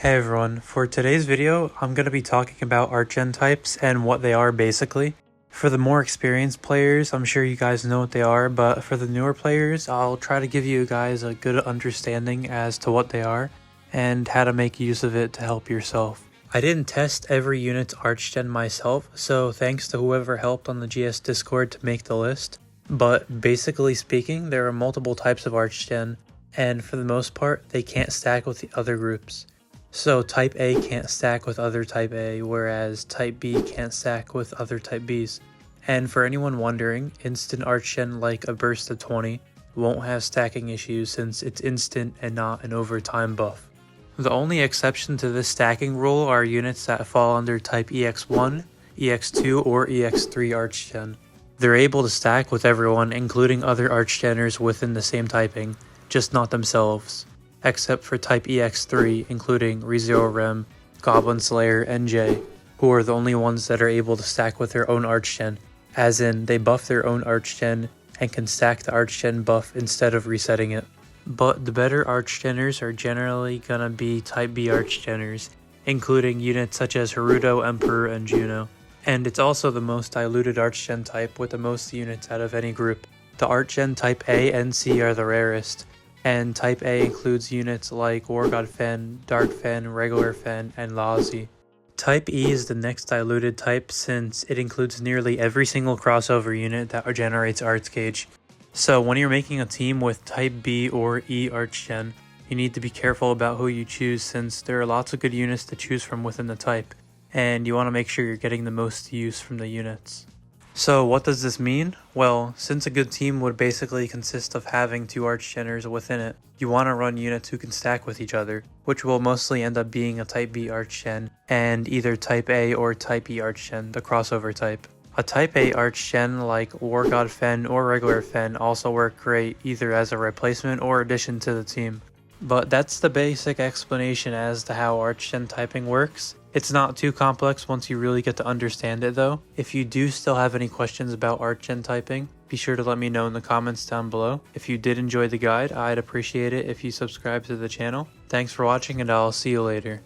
Hey everyone, for today's video, I'm going to be talking about Arch-Gen types and what they are basically. For the more experienced players, I'm sure you guys know what they are, but for the newer players, I'll try to give you guys a good understanding as to what they are and how to make use of it to help yourself. I didn't test every unit's Arch-Gen myself, so thanks to whoever helped on the GS Discord to make the list. But basically speaking, there are multiple types of Arch-Gen, and for the most part, they can't stack with the other groups. So Type A can't stack with other Type A, whereas Type B can't stack with other Type Bs. And for anyone wondering, instant Arch-Gen like a burst of 20 won't have stacking issues since it's instant and not an overtime buff. The only exception to this stacking rule are units that fall under Type EX1, EX2, or EX3 Arch-Gen. They're able to stack with everyone, including other Arch-Geners within the same typing, just not themselves. Except for Type EX3, including ReZero Rem, Goblin Slayer, and J, who are the only ones that are able to stack with their own Arch-Gen, as in they buff their own Arch-Gen and can stack the Arch-Gen buff instead of resetting it. But the better Arch-Geners are generally gonna be Type B Arch-Geners, including units such as Haruto, Emperor, and Juno. And it's also the most diluted Arch-Gen type with the most units out of any group. The Arch-Gen Type A and C are the rarest, and Type A includes units like War God Fen, Dark Fen, Regular Fen, and Lozze. Type E is the next diluted type since it includes nearly every single crossover unit that generates Arch Gauge. So when you're making a team with Type B or E Arch-Gen, you need to be careful about who you choose since there are lots of good units to choose from within the type, and you want to make sure you're getting the most use from the units. So what does this mean? Well, since a good team would basically consist of having two Arch-Geners within it, you want to run units who can stack with each other, which will mostly end up being a Type B Arch-Gen, and either Type A or Type E Arch-Gen, the crossover type. A Type A Arch-Gen like War God Fen or Regular Fen also work great either as a replacement or addition to the team. But that's the basic explanation as to how Arch-Gen typing works. It's not too complex once you really get to understand it though. If you do still have any questions about Arch-Gen typing, be sure to let me know in the comments down below. If you did enjoy the guide, I'd appreciate it if you subscribe to the channel. Thanks for watching and I'll see you later.